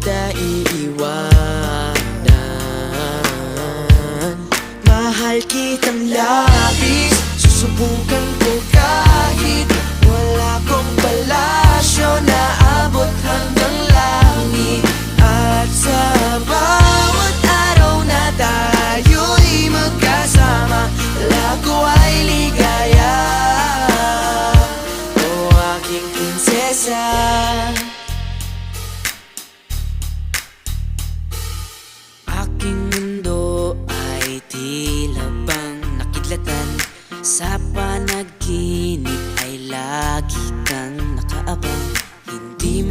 kita iiwanan. Mahal kitang labis, susubukan ko kahit wala kong palasyo na abot hanggang langit. At sa bawat araw na tayo'y magkasama, lago ay ligaya, o aking prinsesa. Aking mundo ay tila bang nakidlatan, sa panaginip ay lagi kang nakaabang. Hindi